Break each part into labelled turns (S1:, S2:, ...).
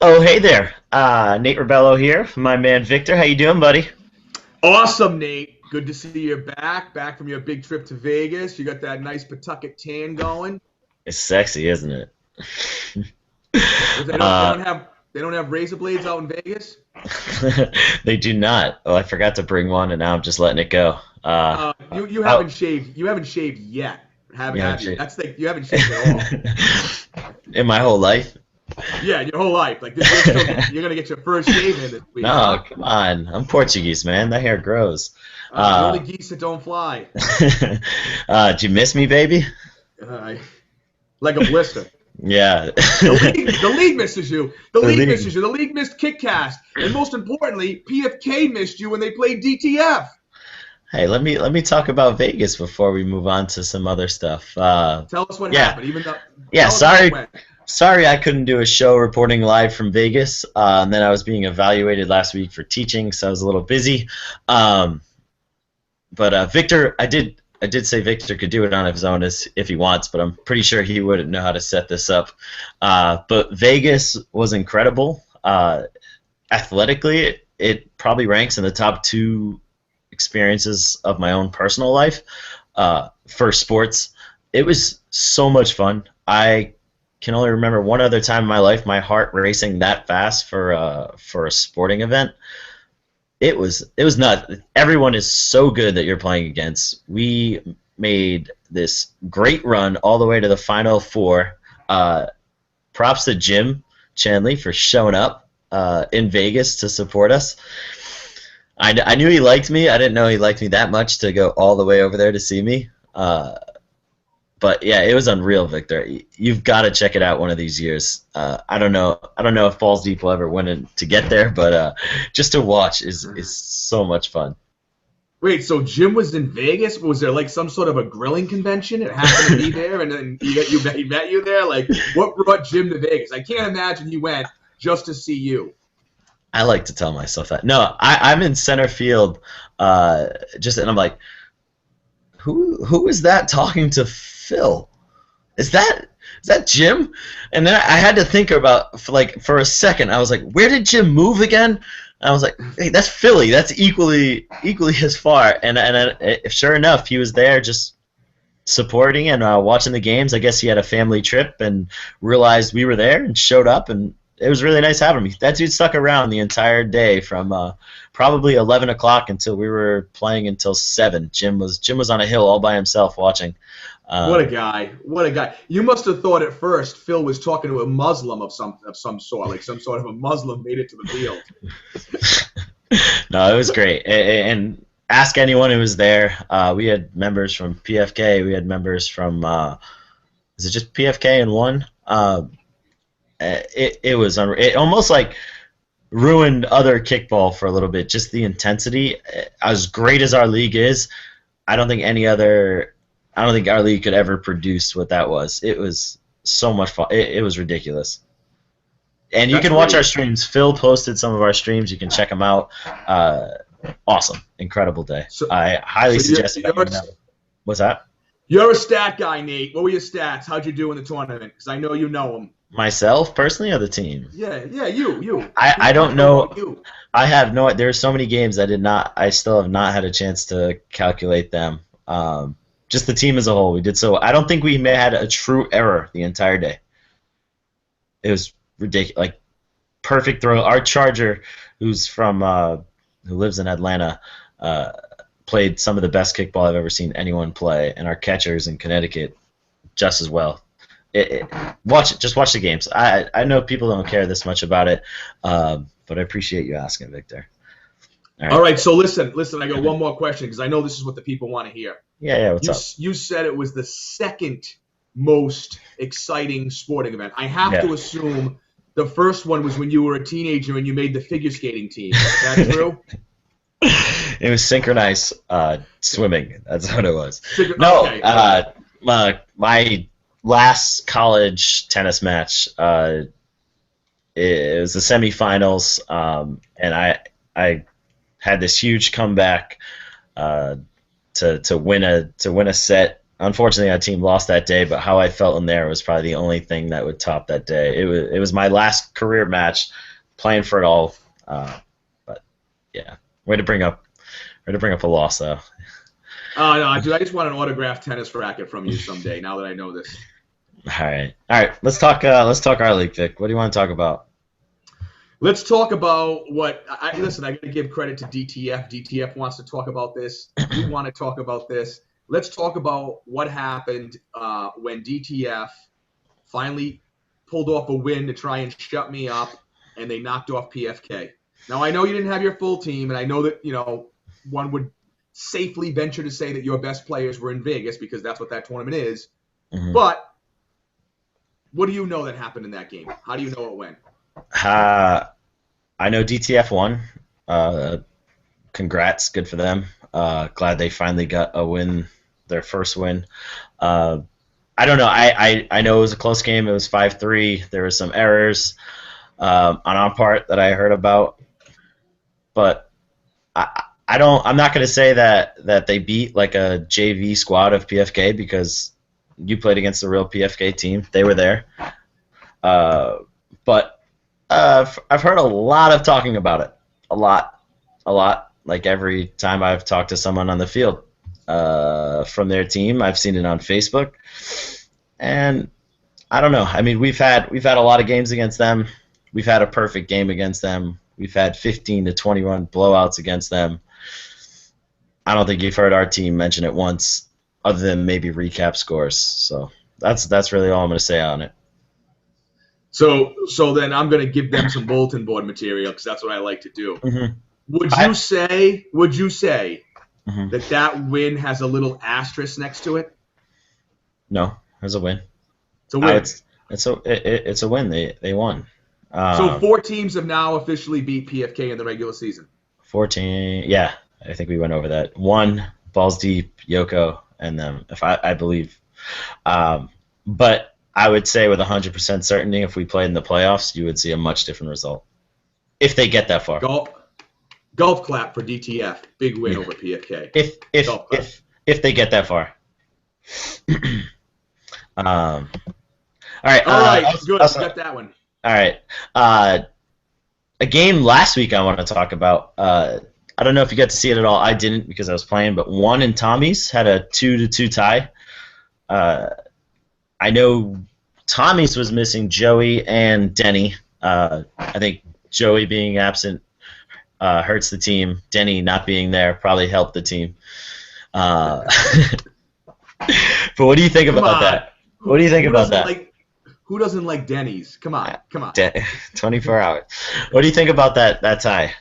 S1: Oh, hey there. Nate Rebello here. My man Victor. How you doing, buddy?
S2: Awesome, Nate. Good to see you back from your big trip to Vegas. You got that nice Pawtucket tan going.
S1: It's sexy, isn't it?
S2: Was
S1: uh,
S2: they don't have razor blades out in Vegas?
S1: they do not. Oh, I forgot to bring one, and now I'm just letting it go.
S2: You
S1: Oh,
S2: haven't shaved. You haven't shaved yet, haven't
S1: you haven't
S2: have you?
S1: shaved.
S2: That's like you haven't shaved at all.
S1: In my whole life?
S2: Yeah, your whole life. Like you're gonna get your first shave in this week,
S1: No,
S2: huh?
S1: come on. I'm Portuguese, man. The hair grows.
S2: The only
S1: Uh,
S2: geese that don't fly,
S1: did you miss me, baby?
S2: uh, like a blister.
S1: Yeah.
S2: The league misses you. The
S1: The
S2: league misses
S1: league.
S2: you. The league missed Kickkast, and most importantly, PFK missed you when they played DTF.
S1: Hey, let me talk about Vegas before we move on to some other stuff.
S2: Tell us what
S1: Yeah,
S2: happened. Even though,
S1: yeah.
S2: tell us how it
S1: Sorry,
S2: went.
S1: sorry, I couldn't do a show reporting live from Vegas. And then I was being evaluated last week for teaching, so I was a little busy. Um, but Victor, I did say Victor could do it on his own as if he wants, but I'm pretty sure he wouldn't know how to set this up. But Vegas was incredible. Athletically, it probably ranks in the top two experiences of my own personal life for sports. It was so much fun. I can only remember one other time in my life my heart racing that fast for a sporting event. It was nuts. Everyone is so good that you're playing against. We made this great run all the way to the final four. Props to Jim Chanley for showing up in Vegas to support us. I knew he liked me. I didn't know he liked me that much to go all the way over there to see me. But yeah, it was unreal, Victor. You've got to check it out one of these years. I don't know. I don't know if Falls Deep will ever win it to get there, but just to watch is so much fun.
S2: Wait, so Jim was in Vegas? Was there like some sort of a grilling convention? It happened to be there, and then he met you there. Like, what brought Jim to Vegas? I can't imagine he went just to see you.
S1: I like to tell myself that. No, I'm in center field, and I'm like, who is that talking to Phil? Is that Jim? And then I had to think about for a second. I was like, where did Jim move again? And I was like, hey, that's Philly. That's equally as far. And sure enough, he was there just supporting and watching the games. I guess he had a family trip and realized we were there and showed up, and it was really nice having me. That dude stuck around the entire day from probably 11 o'clock until we were playing until 7. Jim was on a hill all by himself watching.
S2: What a
S1: Um,
S2: guy! What a guy! You must have thought at first Phil was talking to a Muslim of some sort, like some sort of a Muslim made it to the field.
S1: no, it was great. And ask anyone who was there. We had members from PFK. We had members from is it just PFK and one? It was it almost like ruined other kickball for a little bit. Just the intensity, as great as our league is, I don't think any other. I don't think our league could ever produce what that was. It was so much fun. It was ridiculous. And you
S2: That's
S1: can watch our
S2: great.
S1: streams. Phil posted some of our streams. You can check them out. Uh, awesome, incredible day.
S2: So,
S1: I highly
S2: so
S1: suggest if anyone knows. What's that?
S2: you're a stat guy, Nate. What were your stats? How'd you do in the tournament? Because I know you know them.
S1: Myself personally or the team?
S2: Yeah, you.
S1: I
S2: People want
S1: don't
S2: to know
S1: know.
S2: about you.
S1: I have no. There's so many games I did not. I still have not had a chance to calculate them. Just the team as a whole, we did so. I don't think we may had a true error the entire day. It was ridiculous. Like perfect throw. Our Charger, who lives in Atlanta, uh, played some of the best kickball I've ever seen anyone play, and our catchers in Connecticut just as well. Watch it. Just watch the games. I know people don't care this much about it, but I appreciate you asking, Victor. All
S2: All
S1: right.
S2: right, so listen. I got one more question because I know this is what the people want to hear.
S1: Yeah. What's
S2: You
S1: up?
S2: you said it was the second most exciting sporting event. I have
S1: Yeah.
S2: to assume the first one was when you were a teenager and you made the figure skating team. Is that true?
S1: It was synchronized swimming. That's what it was. No,
S2: Okay, all right.
S1: my last college tennis match. It was the semifinals, and I had this huge comeback uh, to win a set unfortunately, our team lost that day. But how I felt in there was probably the only thing that would top that day. It was my last career match, playing for it all. But yeah, way to bring up a loss though.
S2: Oh no, dude, I just want an autographed tennis racket from you someday. Now that I know this.
S1: All right. Let's talk. Let's talk our league, Vic. What do you want to talk about?
S2: Let's talk about what. Listen, I got to give credit to DTF. DTF wants to talk about this. You want to talk about this. Let's talk about what happened when DTF finally pulled off a win to try and shut me up, and they knocked off PFK. Now, I know you didn't have your full team, and I know that, one would safely venture to say that your best players were in Vegas because that's what that tournament is.
S1: Mm-hmm.
S2: But what do you know that happened in that game? How do you know it went?
S1: I know DTF won. Congrats, good for them. Glad they finally got a win, their first win. I don't know. I know it was a close game. It was 5-3. There were some errors on our part that I heard about, but I'm not going to say that they beat like a JV squad of PFK because you played against the real PFK team. They were there, but. I've heard a lot of talking about it. A lot. Like every time I've talked to someone on the field from their team, I've seen it on Facebook. And I don't know. I mean, we've had a lot of games against them. We've had a perfect game against them. We've had 15 to 21 blowouts against them. I don't think you've heard our team mention it once, other than maybe recap scores. So that's really all I'm going to say on it.
S2: So then I'm going to give them some bulletin board material because that's what I like to do.
S1: Mm-hmm.
S2: Would you say
S1: mm-hmm.
S2: that win has a little asterisk next to it?
S1: No, there's a win.
S2: It's a win.
S1: It's a win. They won.
S2: So 4 teams have now officially beat PFK in the regular season.
S1: 14. Yeah, I think we went over that. 1, Balls Deep, Yoko, and them, if I believe. But I would say with 100% certainty, if we played in the playoffs, you would see a much different result. If they get that far.
S2: Golf clap for DTF. Big win over PFK.
S1: If they get that far. All right.
S2: All right. Good. Got that one.
S1: All right. A game last week I want to talk about. I don't know if you got to see it at all. I didn't because I was playing, but one in Tommy's had a 2-2 tie. I know Tommy's was missing Joey and Denny. I think Joey being absent hurts the team. Denny not being there probably helped the team. But what do you think about that? What do you think about that?
S2: Who doesn't like Denny's? Come on.
S1: 24 hours. What do you think about that tie?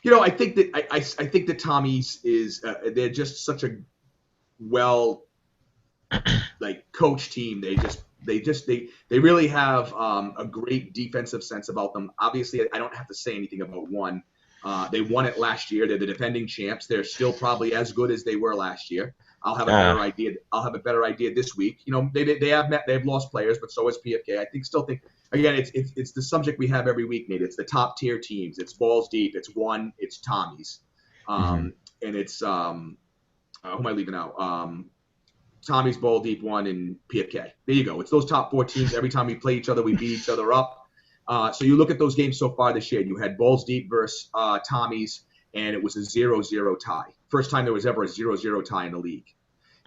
S2: I think that Tommy's is they're just such a well coach team. They really have a great defensive sense about them. Obviously, I don't have to say anything about one. They won it last year. They're the defending champs. They're still probably as good as they were last year. I'll have a better idea. I'll have a better idea this week. They've lost players, but so has PFK. I still think again it's the subject we have every week, Nate. It's the top tier teams. It's Balls Deep. It's one. It's Tommy's, and it's who am I leaving out? Tommy's, Ball Deep, one, and PFK. There you go. It's those top 4 teams. Every time we play each other, we beat each other up. So you look at those games so far this year. You had Balls Deep versus Tommy's, and it was a 0-0 tie. First time there was ever a 0-0 tie in the league.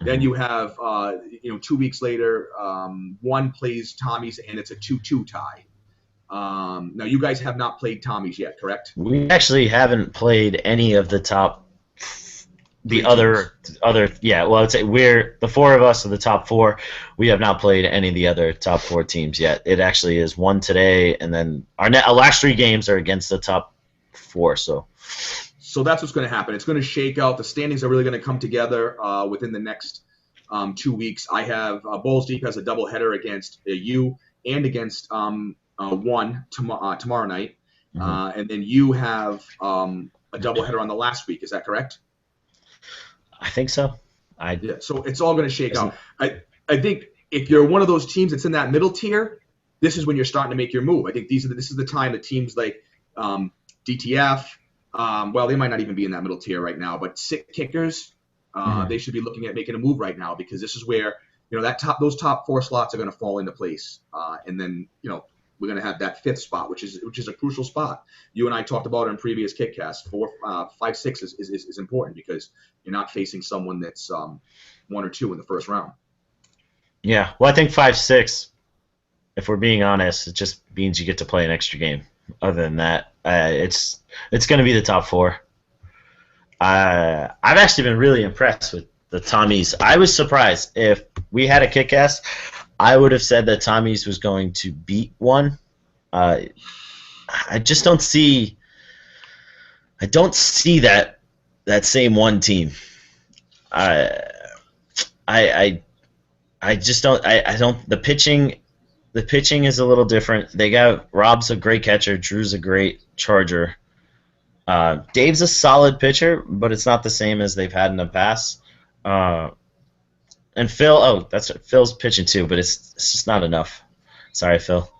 S2: Then you have, 2 weeks later, one plays Tommy's, and it's a 2-2 tie. Now, you guys have not played Tommy's yet, correct?
S1: We actually haven't played any of the top. I would say we're the 4 of us are the top 4. We have not played any of the other top 4 teams yet. It actually is one today, and then our last 3 games are against the top 4. So
S2: that's what's going to happen. It's going to shake out. The standings are really going to come together within the next 2 weeks. I have Balls Deep has a doubleheader against you and against one tomorrow night, and then you have a doubleheader on the last week. Is that correct?
S1: I think so.
S2: Yeah, so it's all going to shake out. I think if you're one of those teams that's in that middle tier, this is when you're starting to make your move. I think this is the time that teams like DTF, well, they might not even be in that middle tier right now, but Sick Kickers, They should be looking at making a move right now, because this is where, those top 4 slots are going to fall into place, and then we're going to have that 5th spot, which is a crucial spot. You and I talked about it in previous Kickkast. 4, 5, 6 is important, because you're not facing someone that's 1 or 2 in the first round.
S1: Yeah, well, I think 5-6, if we're being honest, it just means you get to play an extra game. Other than that, it's going to be the top 4. I've actually been really impressed with the Tommies. I was surprised. If we had a Kickkast, I would have said that Tommies was going to beat 1. I just don't see. I don't see that same 1 team. I just don't. I don't. The pitching is a little different. They got Rob's a great catcher. Drew's a great charger. Dave's a solid pitcher, but it's not the same as they've had in the past. And Phil, Phil's pitching too, but it's just not enough. Sorry, Phil,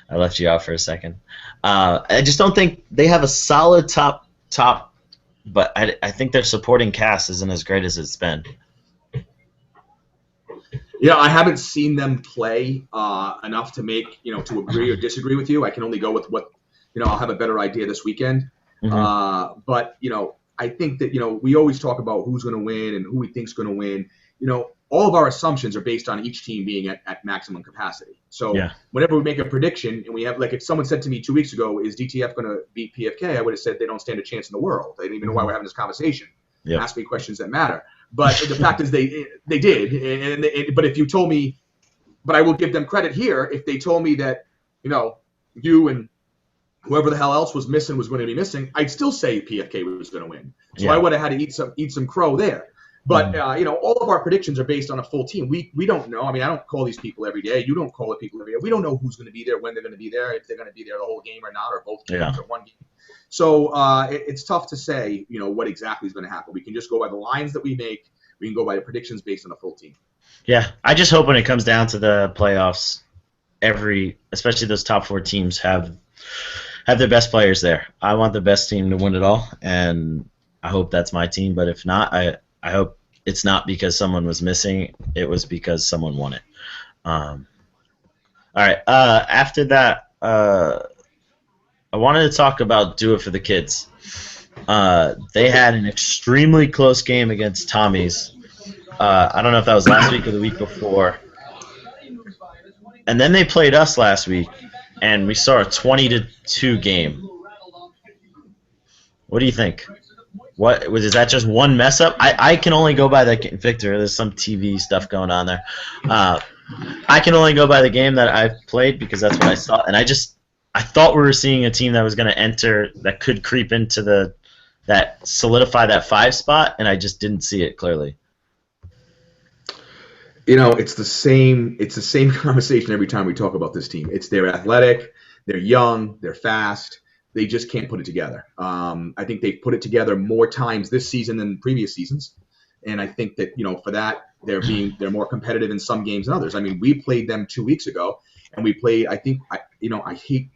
S1: I left you out for a second. I just don't think they have a solid top, but I think their supporting cast isn't as great as it's been.
S2: I haven't seen them play enough to make, to agree or disagree with you. I can only go with what, I'll have a better idea this weekend. But, I think that, we always talk about who's going to win and who we think's going to win. All of our assumptions are based on each team being at maximum capacity. So whenever we make a prediction, and we have, like, if someone said to me 2 weeks ago, is DTF going to beat PFK? I would have said they don't stand a chance in the world. They didn't even know why we're having this conversation. Ask me questions that matter. But the fact is they did. But if you told me, but I will give them credit here, if they told me that, you and whoever the hell else was missing was going to be missing, I'd still say PFK was going to win. So I would have had to eat some crow there. But, all of our predictions are based on a full team. We don't know. I mean, I don't call these people every day. You don't call the people every day. We don't know who's going to be there, when they're going to be there, if they're going to be there the whole game or not, or both games or one game. So it's tough to say, what exactly is going to happen. We can just go by the lines that we make. We can go by the predictions based on a full team.
S1: Yeah, I just hope when it comes down to the playoffs, especially those top 4 teams have their best players there. I want the best team to win it all, and I hope that's my team. But if not, I hope it's not because someone was missing. It was because someone won it. All right. After that, I wanted to talk about Do It for the Kids. They had an extremely close game against Tommy's. I don't know if that was last week or the week before. And then they played us last week, and we saw a 20-2 game. What do you think? Is that just one mess up? I can only go by the Victor. There's some TV stuff going on there. I can only go by the game that I've played because that's what I saw, and I thought we were seeing a team that was going to enter, that could creep into that solidify that 5 spot, and I just didn't see it clearly.
S2: It's the same conversation every time we talk about this team. They're athletic, they're young, they're fast. They just can't put it together. I think they've put it together more times this season than previous seasons, and I think that for that they're more competitive in some games than others. I mean, we played them 2 weeks ago, and we played. I hate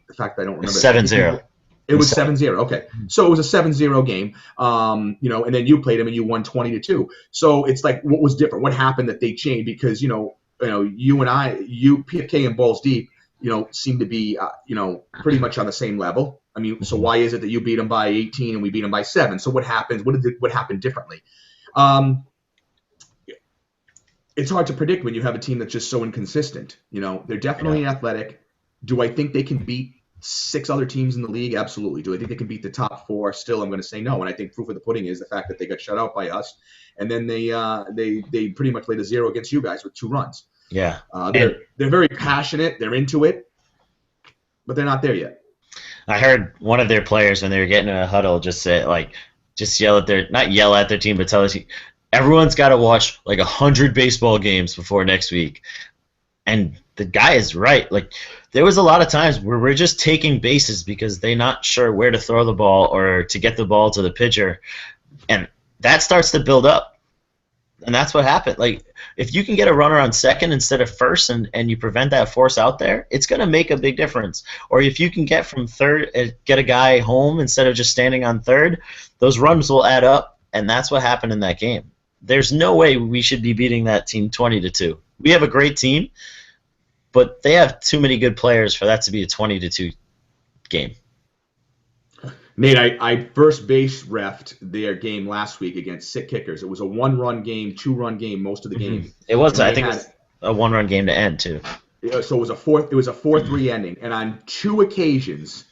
S2: the fact that I don't remember.
S1: 7-0.
S2: It was 7-0. Okay, so it was a 7-0 game. And then you played them and you won 20-2. So it's like, what was different? What happened that they changed? Because you and I, PFK and Balls Deep, seem to be pretty much on the same level. I mean, so why is it that you beat them by 18 and we beat them by 7? So what happened? What happened differently? It's hard to predict when you have a team that's just so inconsistent. They're definitely athletic. Do I think they can beat 6 other teams in the league? Absolutely. Do I think they can beat the top 4? Still, I'm going to say no. And I think proof of the pudding is the fact that they got shut out by us, and then they pretty much laid a 0 against you guys with 2 runs.
S1: Yeah.
S2: They're very passionate. They're into it, but they're not there yet.
S1: I heard one of their players when they were getting in a huddle just say, not yell at their team, but tell us everyone's got to watch 100 baseball games before next week. And the guy is right. There was a lot of times where we're just taking bases because they're not sure where to throw the ball or to get the ball to the pitcher, and that starts to build up. And that's what happened. If you can get a runner on second instead of first and you prevent that force out there, it's going to make a big difference. Or if you can get from third, get a guy home instead of just standing on third, those runs will add up, and that's what happened in that game. there's no way we should be beating that team 20-2. We have a great team, but they have too many good players for that to be a 20-2 game.
S2: Nate, I first base refed their game last week against Sick Kickers. It was a one-run game, two-run game most of the game.
S1: It was.
S2: And
S1: I
S2: they
S1: think it
S2: had
S1: was a one-run game to end too.
S2: so it was a 4-3 ending. And on two occasions,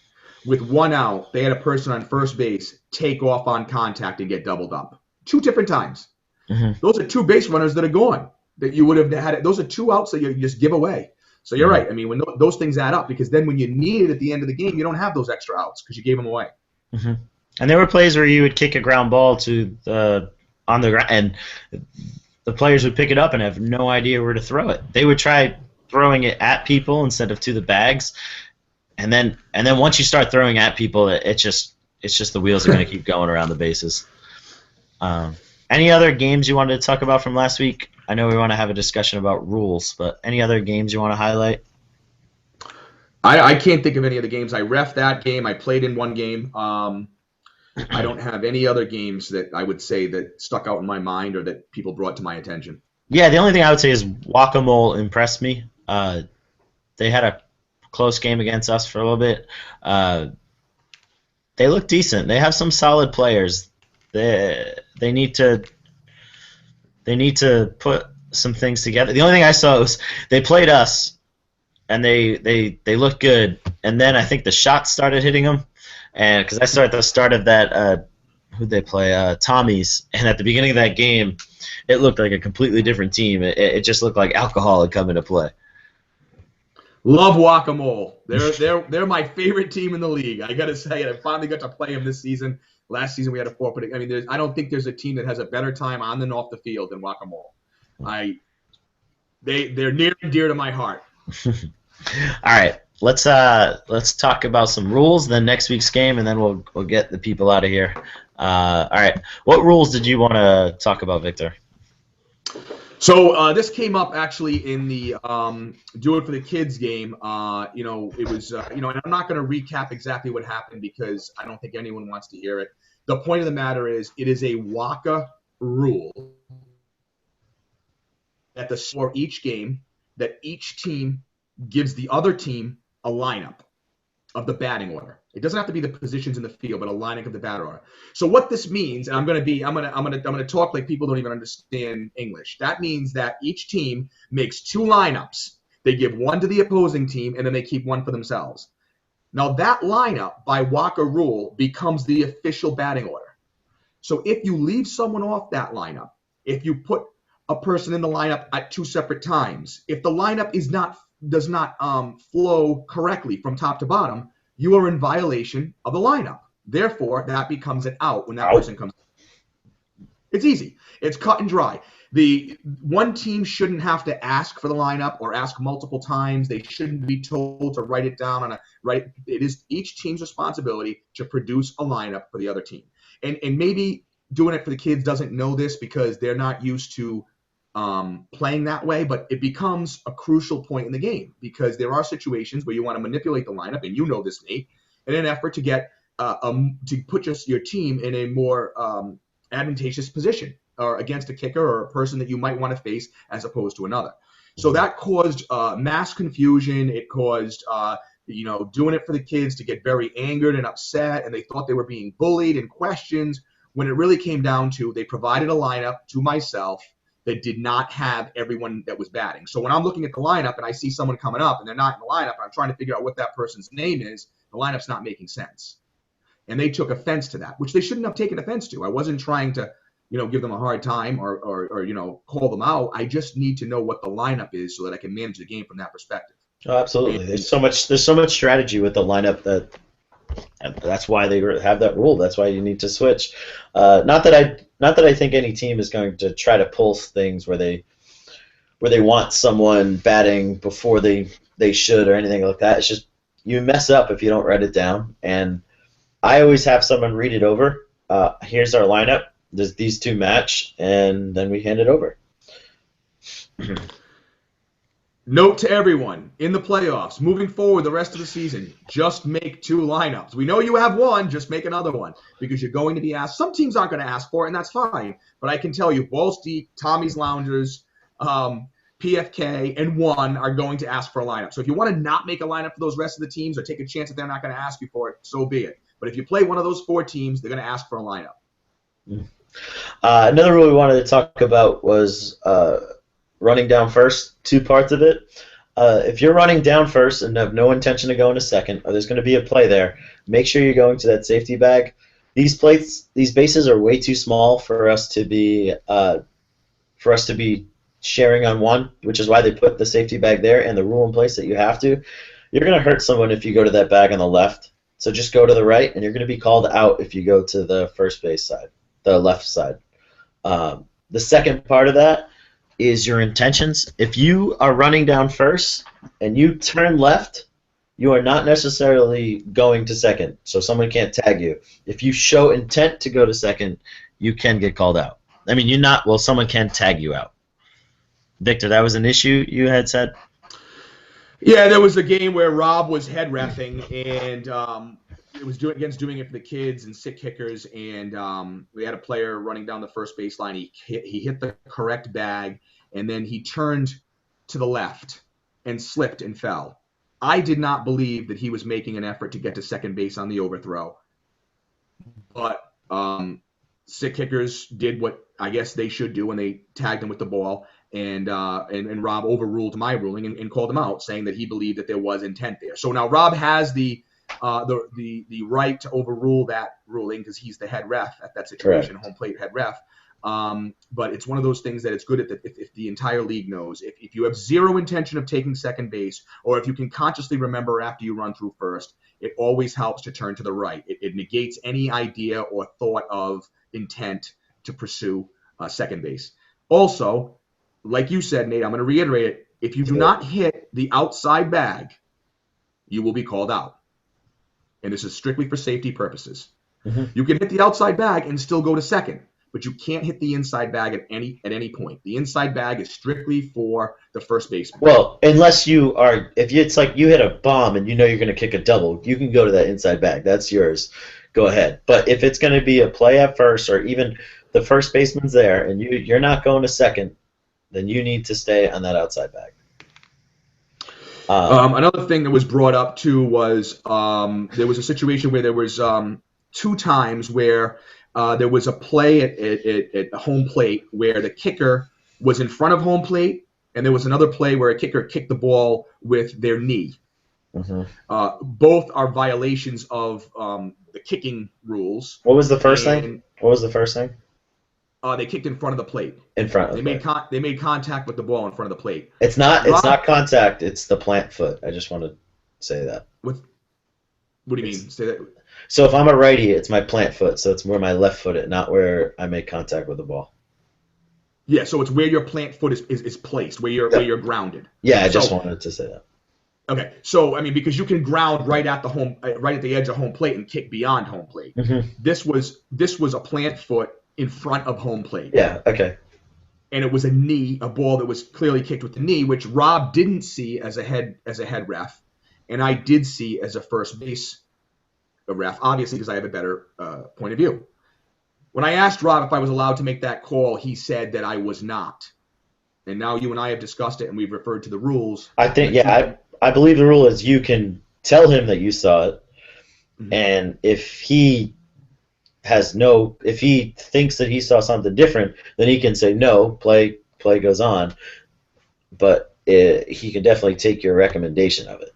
S2: with one out, they had a person on first base take off on contact and get doubled up. Two different times. Those are two base runners that are gone that you would have had. Those are two outs that you just give away. So you're right. I mean, when those things add up, because then when you need it at the end of the game, you don't have those extra outs because you gave them away.
S1: And there were plays where you would kick a ground ball to on the ground, and the players would pick it up and have no idea where to throw it. They would try throwing it at people instead of to the bags, and then once you start throwing at people, it's just the wheels are going to keep going around the bases. Any other games you wanted to talk about from last week? I know we want to have a discussion about rules, but any other games you want to highlight?
S2: I can't think of any of the games. I ref that game. I played in one game. I don't have any other games that I would say that stuck out in my mind or that people brought to my attention.
S1: Yeah, the only thing I would say is Whack-A-Mole impressed me. They had a close game against us for a little bit. They look decent. They have some solid players. They need to put some things together. The only thing I saw was they played us, and they looked good, and then I think the shots started hitting them, and because I saw at the start of that, who'd they play? Tommy's, and at the beginning of that game, it looked like a completely different team. It just looked like alcohol had come into play.
S2: Love Whack-A-Mole. They're my favorite team in the league. I got to say, I finally got to play them this season. Last season we had a forfeit. I mean, I don't think there's a team that has a better time on and off the field than Whack-A-Mole. They're near and dear to my heart.
S1: All right, let's talk about some rules. Then next week's game, and then we'll get the people out of here. All right, what rules did you want to talk about, Victor?
S2: So this came up actually in the Do It for the Kids game. It was and I'm not going to recap exactly what happened because I don't think anyone wants to hear it. The point of the matter is, it is a WACA rule at the for each game that each team gives the other team a lineup of the batting order. It doesn't have to be the positions in the field, but a lineup of the batting order. So what this means, and I'm gonna talk like people don't even understand English. That means that each team makes two lineups. They give one to the opposing team, and then they keep one for themselves. Now that lineup, by WACA rule, becomes the official batting order. So if you leave someone off that lineup, if you put a person in the lineup at two separate times, if the lineup does not flow correctly from top to bottom, you are in violation of the lineup. Therefore, that becomes an out when that person comes. It's easy. It's cut and dry. The one team shouldn't have to ask for the lineup or ask multiple times. They shouldn't be told to write it down It is each team's responsibility to produce a lineup for the other team. And maybe doing it for the kids doesn't know this because they're not used to playing that way, but it becomes a crucial point in the game because there are situations where you want to manipulate the lineup, and you know this, Nate, in an effort to get to put your team in a more advantageous position or against a kicker or a person that you might want to face as opposed to another. So that caused mass confusion. It caused doing it for the kids to get very angered and upset, and they thought they were being bullied and questioned. When it really came down to, they provided a lineup to myself that did not have everyone that was batting. So when I'm looking at the lineup and I see someone coming up and they're not in the lineup and I'm trying to figure out what that person's name is, the lineup's not making sense. And they took offense to that, which they shouldn't have taken offense to. I wasn't trying to, give them a hard time or call them out. I just need to know what the lineup is so that I can manage the game from that perspective.
S1: Oh, absolutely. There's so much strategy with the lineup that's why they have that rule. That's why you need to switch. Not that I think any team is going to try to pull things where they want someone batting before they should or anything like that. It's just you mess up if you don't write it down. And I always have someone read it over. Here's our lineup. Does these two match? And then we hand it over.
S2: Note to everyone in the playoffs, moving forward the rest of the season, just make 2 lineups. We know you have one, just make another one because you're going to be asked. Some teams aren't going to ask for it, and that's fine. But I can tell you, Balls Deep, Tommy's Loungers, PFK, and one are going to ask for a lineup. So if you want to not make a lineup for those rest of the teams or take a chance that they're not going to ask you for it, so be it. But if you play one of those 4 teams, they're going to ask for a lineup.
S1: Another rule we wanted to talk about was running down first, 2 parts of it. If you're running down first and have no intention of going to second, or there's going to be a play there, make sure you're going to that safety bag. These bases are way too small for us to be sharing on one, which is why they put the safety bag there and the rule in place that you have to. You're going to hurt someone if you go to that bag on the left. So just go to the right, and you're going to be called out if you go to the first base side, the left side. The second part of that is your intentions. If you are running down first and you turn left, you are not necessarily going to second, so someone can't tag you. If you show intent to go to second, you can get called out. I mean, someone can tag you out. Victor, that was an issue you had said?
S2: Yeah, there was a game where Rob was head reffing, and it was doing it for the kids and sick kickers, and we had a player running down the first baseline. He hit the correct bag, and then he turned to the left and slipped and fell. I did not believe that he was making an effort to get to second base on the overthrow, but sick kickers did what I guess they should do when they tagged him with the ball, and Rob overruled my ruling and called him out, saying that he believed that there was intent there. So now Rob has the right to overrule that ruling because he's the head ref at that situation,
S1: Correct.
S2: home plate head ref. But it's one of those things that it's good if the entire league knows. If you have zero intention of taking second base, or if you can consciously remember after you run through first, it always helps to turn to the right. It negates any idea or thought of intent to pursue second base. Also, like you said, Nate, I'm going to reiterate it. If you do not hit the outside bag, you will be called out. And this is strictly for safety purposes.
S1: Mm-hmm.
S2: You can hit the outside bag and still go to second, but you can't hit the inside bag at any point. The inside bag is strictly for the first baseman.
S1: Well, unless it's like you hit a bomb and you know you're going to kick a double, you can go to that inside bag. That's yours. Go ahead. But if it's going to be a play at first, or even the first baseman's there and you're not going to second, then you need to stay on that outside bag.
S2: Another thing that was brought up too was there was a situation where there was 2 times where there was a play at home plate where the kicker was in front of home plate, and there was another play where a kicker kicked the ball with their knee.
S1: Mm-hmm.
S2: Both are violations of the kicking rules.
S1: What was the first thing?
S2: They kicked in front of the plate.
S1: In front of
S2: they made contact with the ball in front of the plate.
S1: It's not contact. It's the plant foot. I just want to say that.
S2: What do you mean? Say that.
S1: So if I'm a righty, it's my plant foot. So it's where my left foot is, not where I make contact with the ball.
S2: Yeah. So it's where your plant foot is placed, where you're grounded.
S1: Yeah, I just wanted to say that.
S2: Okay. So I mean, because you can ground right at the edge of home plate and kick beyond home plate.
S1: Mm-hmm.
S2: This was a plant foot in front of home plate.
S1: Yeah, okay.
S2: And it was a ball that was clearly kicked with the knee, which Rob didn't see as a head ref, and I did see as a first base ref, obviously because I have a better point of view. When I asked Rob if I was allowed to make that call, he said that I was not. And now you and I have discussed it, and we've referred to the rules.
S1: I think, I believe the rule is you can tell him that you saw it, mm-hmm. and if he thinks that he saw something different, then he can say no, play goes on, but he can definitely take your recommendation of it.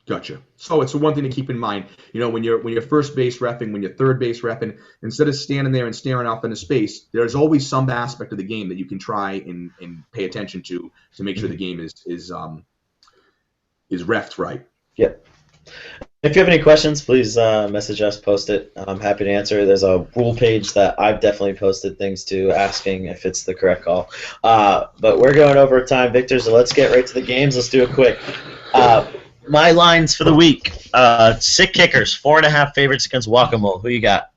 S2: Gotcha. So it's one thing to keep in mind. You know, when you're first base reffing, when you're third base reffing, instead of standing there and staring off into space, there's always some aspect of the game that you can try and pay attention to make sure the game is reffed right.
S1: Yep. If you have any questions, please message us, post it. I'm happy to answer. There's a rule page that I've definitely posted things to, asking if it's the correct call. But we're going over time, Victor, so let's get right to the games. Let's do it quick. My lines for the week. Sick Kickers, 4.5 favorites against Guacamole. Who you got?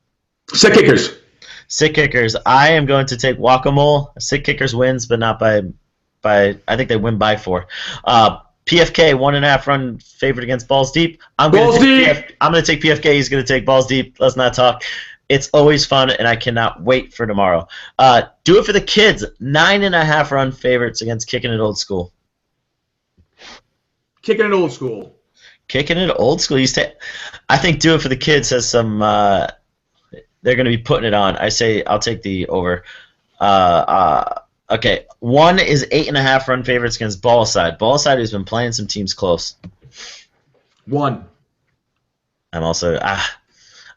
S2: Sick Kickers.
S1: Sick Kickers. I am going to take Guacamole. Sick Kickers wins, but not by I think they win by 4. PFK 1.5 run favorite against Balls Deep. I'm gonna take PFK. He's gonna take Balls Deep. Let's not talk. It's always fun, and I cannot wait for tomorrow. Do it for the kids. 9.5 run favorites against Kicking It Old School.
S2: Kicking It Old School.
S1: Kicking It Old School. I think Do It for the Kids has some. They're going to be putting it on. I'll take the over. Okay, 1 is 8.5 run favorites against Ballside. Ballside has been playing some teams close.
S2: 1.
S1: I'm also.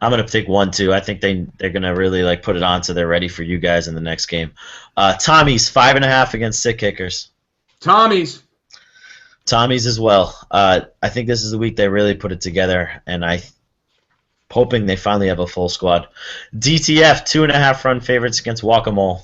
S1: I'm going to take 1 too. I think they're going to really like put it on so they're ready for you guys in the next game. Tommy's 5.5 against Sick Kickers.
S2: Tommy's
S1: as well. I think this is the week they really put it together, and I'm hoping they finally have a full squad. DTF 2.5 run favorites against Guacamole.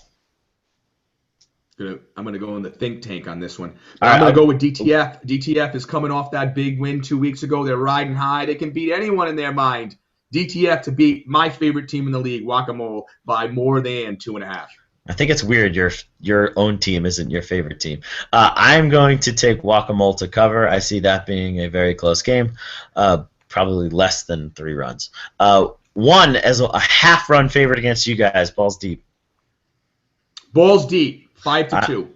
S2: I'm going to go in the think tank on this one. I'm going to go with DTF. DTF is coming off that big win 2 weeks ago. They're riding high. They can beat anyone in their mind. DTF to beat my favorite team in the league, Guacamole, by more than 2.5.
S1: I think it's weird your own team isn't your favorite team. I'm going to take Guacamole to cover. I see that being a very close game, probably less than 3 runs. 1 as a half-run favorite against you guys, Balls Deep.
S2: Balls Deep, 5-2.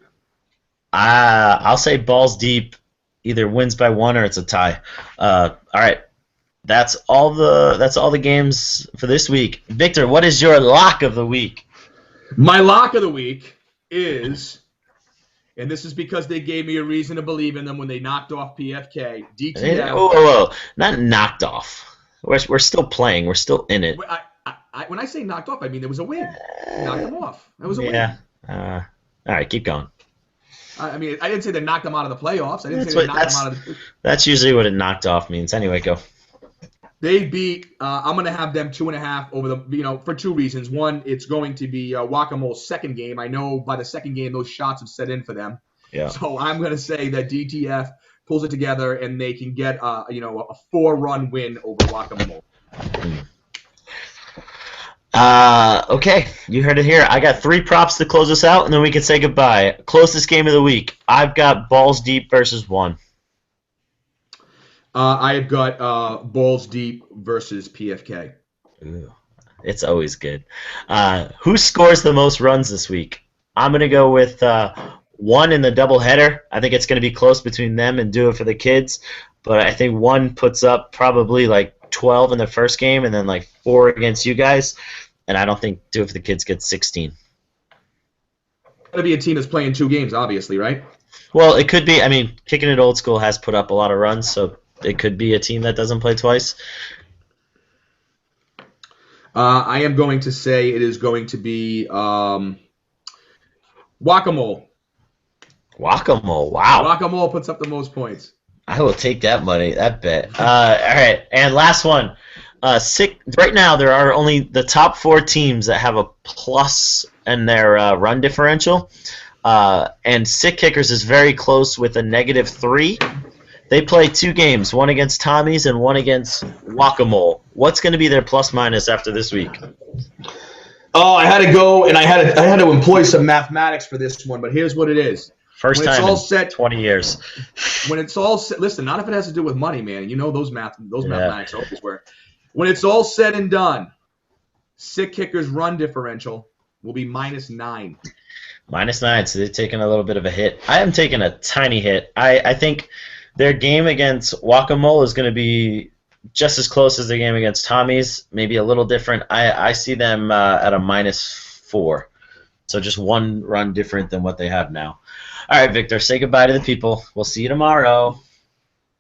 S1: I'll say Balls Deep either wins by 1 or it's a tie. All right. That's all the games for this week. Victor, what is your lock of the week?
S2: My lock of the week is, and this is because they gave me a reason to believe in them when they knocked off PFK. DTF.
S1: Whoa. Not knocked off. We're still playing. We're still in it.
S2: When I say knocked off, I mean there was a win. Knocked them off. That was a win.
S1: All right, keep going.
S2: I mean, I didn't say they knocked them out of the playoffs. I didn't say they knocked them out of the.
S1: That's usually what a knocked off means. Anyway, go.
S2: They beat. I'm going to have them 2.5 over the. For 2 reasons. One, it's going to be Guacamole's second game. I know by the second game those shots have set in for them.
S1: Yeah.
S2: So I'm going to say that DTF pulls it together and they can get a 4-run win over Guacamole.
S1: Okay, you heard it here. I got 3 props to close us out, and then we can say goodbye. Closest game of the week. I've got Balls Deep versus 1.
S2: I have got Balls Deep versus PFK.
S1: Ooh, it's always good. Who scores the most runs this week? I'm going to go with 1 in the doubleheader. I think it's going to be close between them and Do It for the Kids. But I think 1 puts up probably like 12 in the first game and then like 4 against you guys. And I don't think Do It for the Kids gets 16.
S2: It's going to be a team that's playing 2 games, obviously, right?
S1: Well, it could be. I mean, Kicking It Old School has put up a lot of runs, so it could be a team that doesn't play twice.
S2: I am going to say it is going to be Guacamole.
S1: Guacamole, wow.
S2: Guacamole puts up the most points.
S1: I will take that money, that bet. All right, and last one. Right now, there are only the top 4 teams that have a plus in their run differential. And Sick Kickers is very close with a -3. They play 2 games, one against Tommy's and one against Guacamole. What's going to be their plus-minus after this week?
S2: Oh, I had to go and I had to employ some mathematics for this one, but here's what it is.
S1: First time in 20 years.
S2: When it's all set, listen, not if it has to do with money, man. You know those mathematics always work. When it's all said and done, Sick Kickers' run differential will be -9.
S1: -9, so they're taking a little bit of a hit. I am taking a tiny hit. I think their game against Guacamole is going to be just as close as their game against Tommy's, maybe a little different. I see them at a -4, so just 1 run different than what they have now. All right, Victor, say goodbye to the people. We'll see you tomorrow.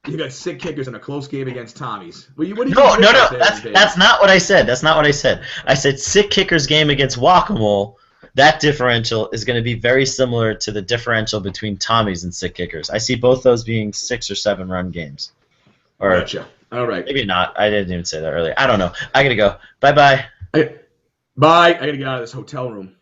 S2: You got Sick Kickers in a close game against Tommy's. No.
S1: That's not what I said. That's not what I said. I said Sick Kickers game against Guacamole. That differential is going to be very similar to the differential between Tommy's and Sick Kickers. I see both those being 6 or 7 run games. Or
S2: gotcha. All right.
S1: Maybe not. I didn't even say that earlier. I don't know. I got to go. Bye-bye.
S2: Bye. I got to get out of this hotel room.